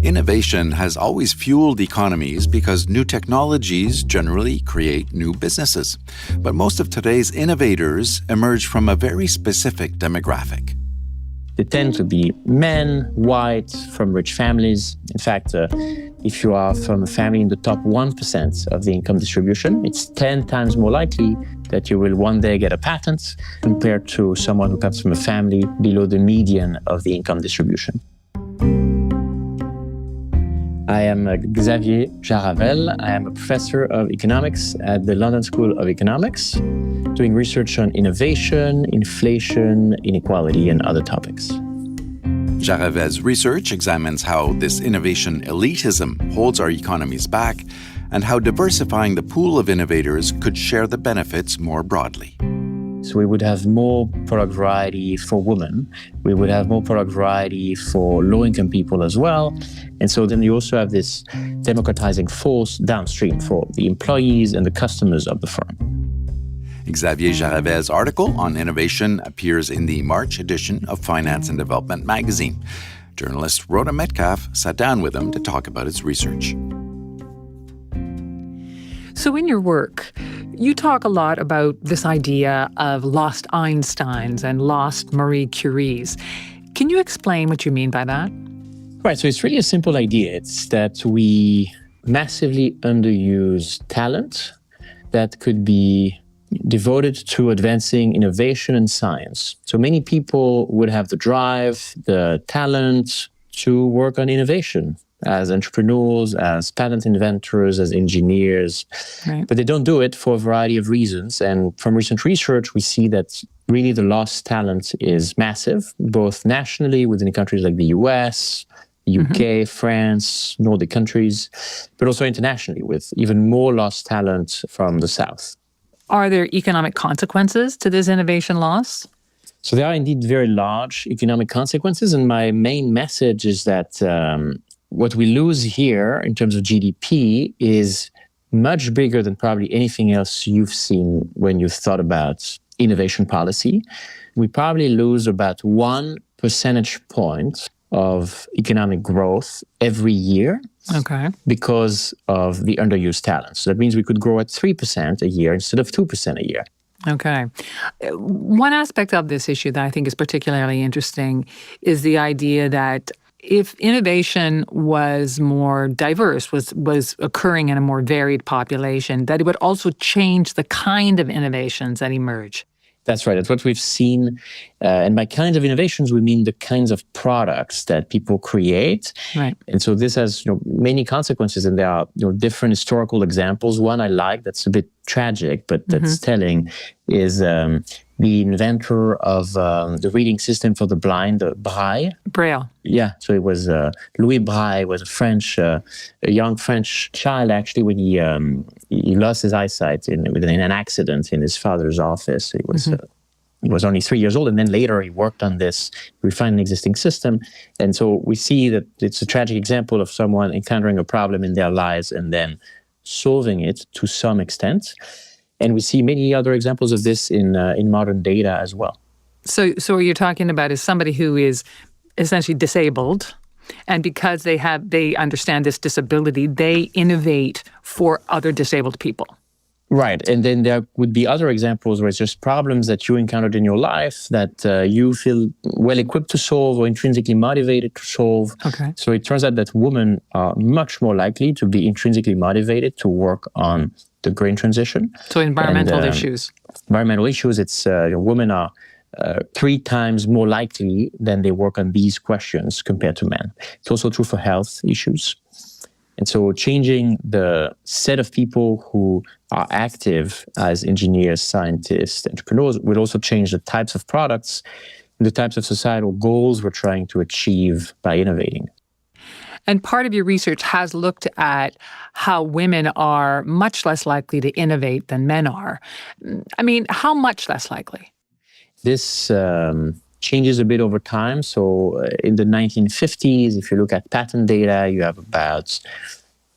Innovation has always fueled economies because new technologies generally create new businesses. But most of today's innovators emerge from a very specific demographic. They tend to be men, white, from rich families. In fact, if you are from a family in the top 1% of the income distribution, it's 10 times more likely that you will one day get a patent compared to someone who comes from a family below the median of the income distribution. I am Xavier Jaravel. I am a professor of economics at the London School of Economics, doing research on innovation, inflation, inequality, and other topics. Jaravel's research examines how this innovation elitism holds our economies back and how diversifying the pool of innovators could share the benefits more broadly. So we would have more product variety for women. We would have more product variety for low-income people as well. And so then you also have this democratizing force downstream for the employees and the customers of the firm. Xavier Jaravel's article on innovation appears in the March edition of Finance and Development magazine. Journalist Rhoda Metcalf sat down with him to talk about his research. So in your work, you talk a lot about this idea of lost Einsteins and lost Marie Curies. Can you explain what you mean by that? Right, so it's really a simple idea. It's that we massively underuse talent that could be devoted to advancing innovation and science. So many people would have the drive, the talent to work on innovation as entrepreneurs, as patent inventors, as engineers, right. But they don't do it for a variety of reasons. And from recent research, we see that really the lost talent is massive, both nationally within countries like the US, UK, France, Nordic countries, but also internationally with even more lost talent from the South. Are there economic consequences to this innovation loss? So there are indeed very large economic consequences. And my main message is that what we lose here in terms of GDP is much bigger than probably anything else you've seen when you've thought about innovation policy. We probably lose about 1 percentage point of economic growth every year because of the underused talent. So that means we could grow at 3% a year instead of 2% a year. Okay. One aspect of this issue that I think is particularly interesting is the idea that if innovation was more diverse, was occurring in a more varied population, that it would also change the kind of innovations that emerge. That's right. That's what we've seen. And by kinds of innovations, we mean the kinds of products that people create. Right. And so this has many consequences, and there are different historical examples. One I like that's a bit tragic, but that's telling, is the inventor of the reading system for the blind, Braille. Yeah, so it was Louis Braille was a young French child actually when he lost his eyesight in an accident in his father's office. He was only 3 years old, and then later he worked on this, refined an existing system. And so we see that it's a tragic example of someone encountering a problem in their lives and then solving it to some extent. And we see many other examples of this in modern data as well. So what you're talking about is somebody who is essentially disabled, and because they understand this disability, they innovate for other disabled people. Right. And then there would be other examples where it's just problems that you encountered in your life that you feel well-equipped to solve or intrinsically motivated to solve. Okay. So it turns out that women are much more likely to be intrinsically motivated to work on the green transition. So environmental issues. Environmental issues, it's women are 3 times more likely than they work on these questions compared to men. It's also true for health issues. And so changing the set of people who are active as engineers, scientists, entrepreneurs will also change the types of products, the types of societal goals we're trying to achieve by innovating. And part of your research has looked at how women are much less likely to innovate than men are. I mean, how much less likely? This changes a bit over time. So in the 1950s, if you look at patent data, you have about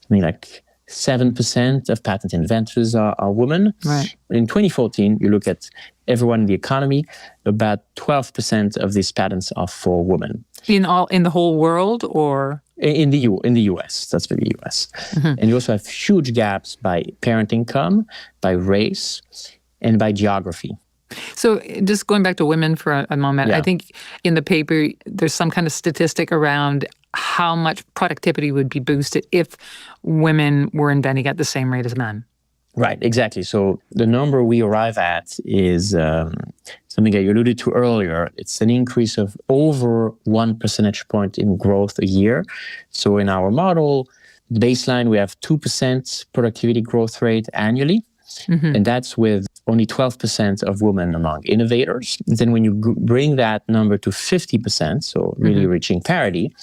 something like 7% of patent inventors are women. Right. In 2014, you look at everyone in the economy, about 12% of these patents are for women. In the whole world, or? In the US, that's for the US. And you also have huge gaps by parent income, by race, and by geography. So just going back to women for a moment, Yeah. I think in the paper, there's some kind of statistic around how much productivity would be boosted if women were inventing at the same rate as men. Right, exactly. So the number we arrive at is something that you alluded to earlier. It's an increase of over 1 percentage point in growth a year. So in our model, baseline, we have 2% productivity growth rate annually. And that's with only 12% of women among innovators. And then when you bring that number to 50%, so really reaching parity,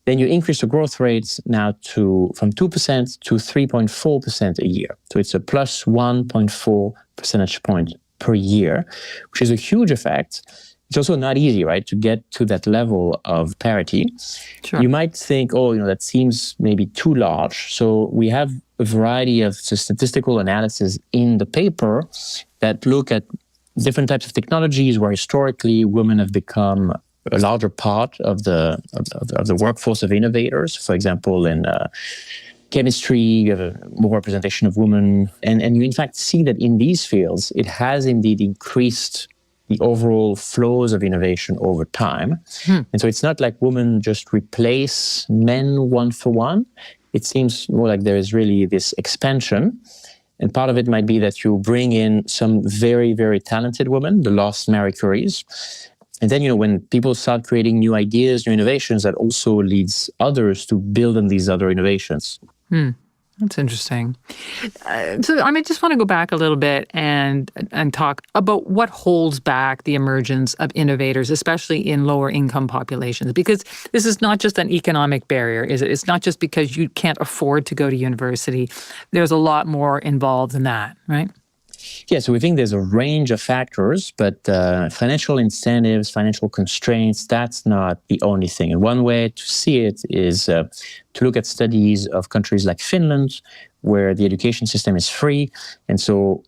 then you increase the growth rates now from 2% to 3.4% a year. So it's a plus 1.4 percentage point per year, which is a huge effect. It's also not easy, right, to get to that level of parity. Sure. You might think, that seems maybe too large. So we have a variety of statistical analysis in the paper that look at different types of technologies where historically women have become a larger part of the workforce of innovators. For example, in chemistry, you have more representation of women. And you in fact see that in these fields, it has indeed increased the overall flows of innovation over time. And so it's not like women just replace men one for one. It seems more like there is really this expansion. And part of it might be that you bring in some very, very talented women, the lost Marie Curies. And then, when people start creating new ideas, new innovations, that also leads others to build on these other innovations. That's interesting. So I just want to go back a little bit and talk about what holds back the emergence of innovators, especially in lower income populations, because this is not just an economic barrier, is it? It's not just because you can't afford to go to university. There's a lot more involved in that, right? Yeah, so we think there's a range of factors, but financial incentives, financial constraints, that's not the only thing. And one way to see it is to look at studies of countries like Finland, where the education system is free. And so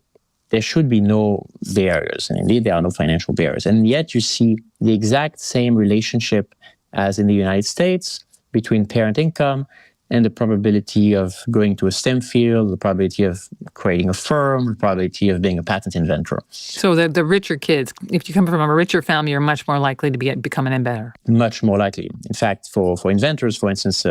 there should be no barriers. And indeed, there are no financial barriers. And yet you see the exact same relationship as in the United States between parent income and the probability of going to a STEM field, the probability of creating a firm, the probability of being a patent inventor. So the richer kids, if you come from a richer family, you're much more likely to become an inventor. Much more likely. In fact, for inventors, for instance,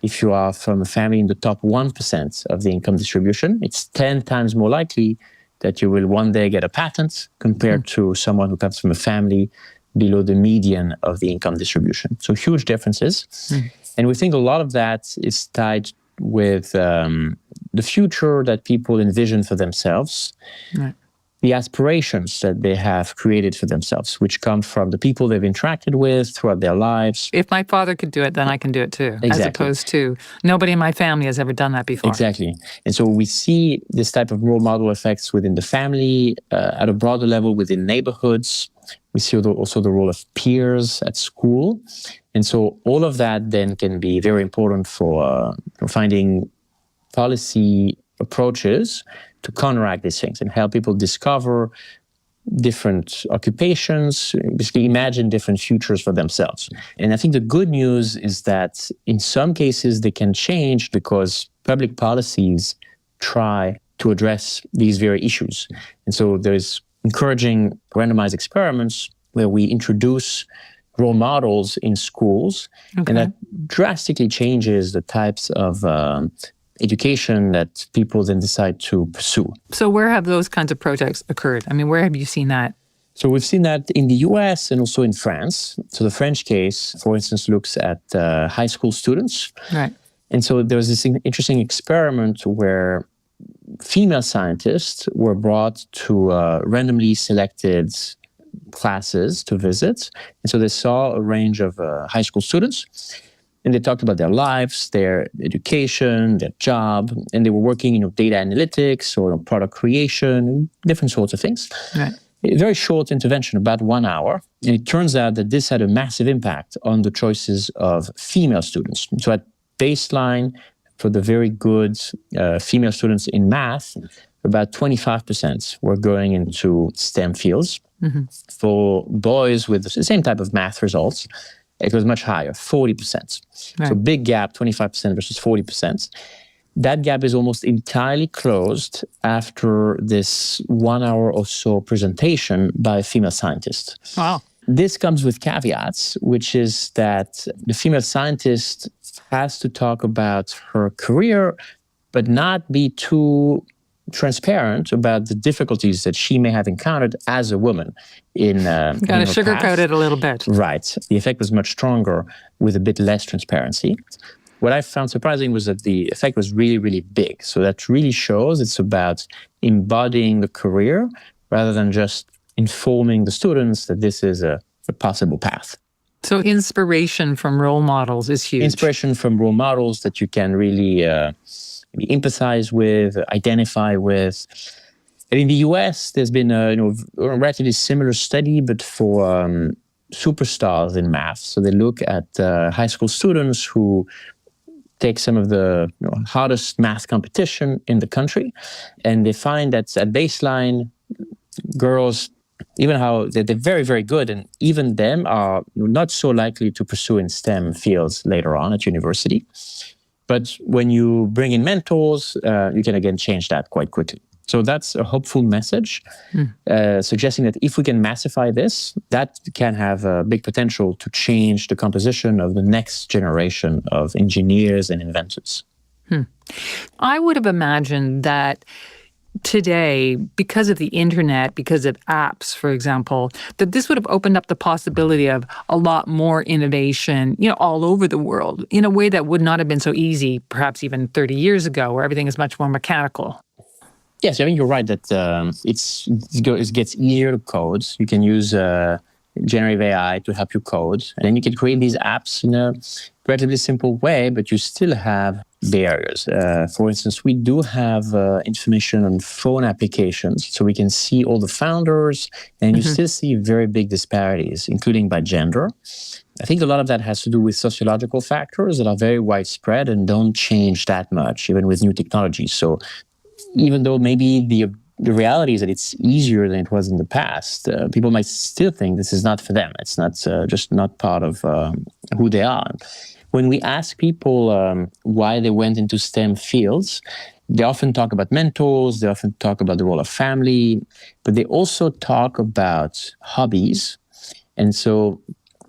if you are from a family in the top 1% of the income distribution, it's 10 times more likely that you will one day get a patent compared to someone who comes from a family below the median of the income distribution. So huge differences. And we think a lot of that is tied with the future that people envision for themselves, Right. the aspirations that they have created for themselves, which come from the people they've interacted with throughout their lives. If my father could do it, then I can do it too. Exactly. As opposed to nobody in my family has ever done that before. Exactly. And so we see this type of role model effects within the family, at a broader level within neighborhoods. We see also the role of peers at school. And so all of that then can be very important for finding policy approaches to counteract these things and help people discover different occupations, basically imagine different futures for themselves. And I think the good news is that in some cases they can change because public policies try to address these very issues. And so there's encouraging randomized experiments where we introduce role models in schools, and that drastically changes the types of education that people then decide to pursue. So where have those kinds of projects occurred? Where have you seen that? So we've seen that in the US and also in France. So the French case, for instance, looks at high school students. Right. And so there was this interesting experiment where female scientists were brought to randomly selected classes to visit. And so they saw a range of high school students, and they talked about their lives, their education, their job, and they were working in data analytics or product creation, different sorts of things. Right. A very short intervention, about 1 hour. And it turns out that this had a massive impact on the choices of female students. So at baseline, for the very good female students in math, about 25% were going into STEM fields. For boys with the same type of math results, It was much higher, 40%. Right. So big gap, 25% versus 40%. That gap is almost entirely closed after this 1 hour or so presentation by a female scientist. Wow. This comes with caveats, which is that the female scientist has to talk about her career, but not be too transparent about the difficulties that she may have encountered as a woman in Got to sugarcoat it a little bit. Right. The effect was much stronger with a bit less transparency. What I found surprising was that the effect was really, really big. So that really shows it's about embodying the career rather than just informing the students that this is a possible path. So inspiration from role models is huge. Inspiration from role models that you can really empathize with, identify with. And in the US, there's been a relatively similar study, but for superstars in math. So they look at high school students who take some of the hardest math competition in the country, and they find that at baseline, girls, even how they're very, very good, and even them are not so likely to pursue in STEM fields later on at university. But when you bring in mentors, you can again change that quite quickly. So that's a hopeful message, suggesting that if we can massify this, that can have a big potential to change the composition of the next generation of engineers and inventors. I would have imagined that today, because of the internet, because of apps, for example, that this would have opened up the possibility of a lot more innovation, all over the world in a way that would not have been so easy, perhaps even 30 years ago, where everything is much more mechanical. Yes, I think you're right that it gets easier to code. You can use generative AI to help you code, and then you can create these apps in a relatively simple way, but you still have barriers. For instance, we do have information on phone applications, so we can see all the founders, and you still see very big disparities, including by gender. I think a lot of that has to do with sociological factors that are very widespread and don't change that much, even with new technologies. So even though maybe the reality is that it's easier than it was in the past, people might still think this is not for them. It's not just not part of who they are. When we ask people why they went into STEM fields, they often talk about mentors, they often talk about the role of family, but they also talk about hobbies. And so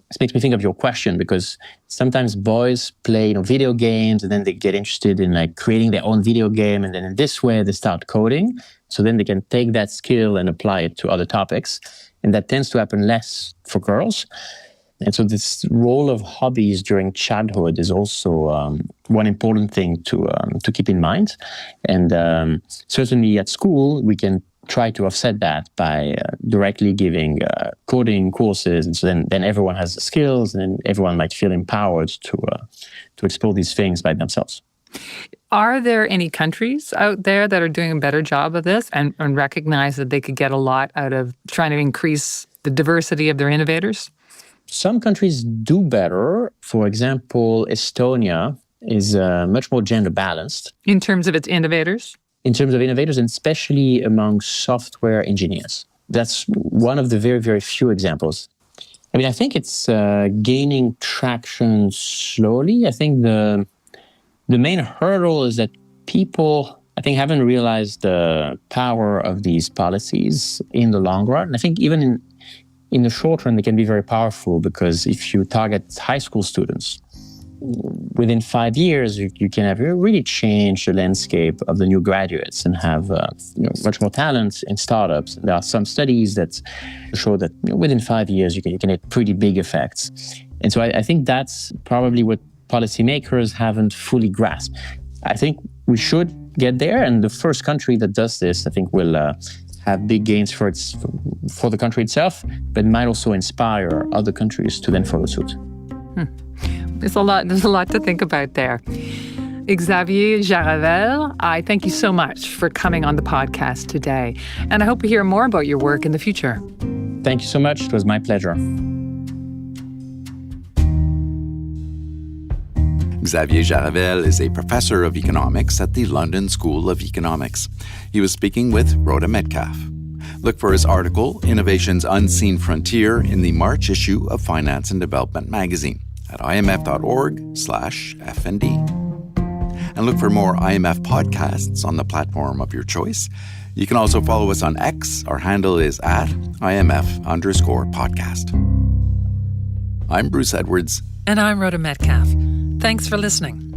this makes me think of your question, because sometimes boys play video games and then they get interested in creating their own video game, and then in this way they start coding. So then they can take that skill and apply it to other topics. And that tends to happen less for girls. And so this role of hobbies during childhood is also one important thing to keep in mind. And certainly at school, we can try to offset that by directly giving coding courses. And so then everyone has the skills, and then everyone might feel empowered to explore these things by themselves. Are there any countries out there that are doing a better job of this and recognize that they could get a lot out of trying to increase the diversity of their innovators? Some countries do better. For example, Estonia is much more gender balanced. In terms of its innovators? In terms of innovators, and especially among software engineers. That's one of the very, very few examples. I mean, I think it's gaining traction slowly. I think the main hurdle is that people, I think, haven't realized the power of these policies in the long run. I think even in the short run, they can be very powerful, because if you target high school students, within 5 years, you can have really changed the landscape of the new graduates and have much more talent in startups. There are some studies that show that within 5 years, you can get pretty big effects. And so I think that's probably what policymakers haven't fully grasped. I think we should get there, and the first country that does this, I think, will have big gains for the country itself, but might also inspire other countries to then follow suit. There's a lot to think about there. Xavier Jaravel, I thank you so much for coming on the podcast today, and I hope to hear more about your work in the future. Thank you so much. It was my pleasure. Xavier Jaravel is a professor of economics at the London School of Economics. He was speaking with Rhoda Metcalf. Look for his article, Innovation's Unseen Frontier, in the March issue of Finance and Development magazine at imf.org/FND. And look for more IMF podcasts on the platform of your choice. You can also follow us on X. Our handle is @IMF_podcast. I'm Bruce Edwards. And I'm Rhoda Metcalf. Thanks for listening.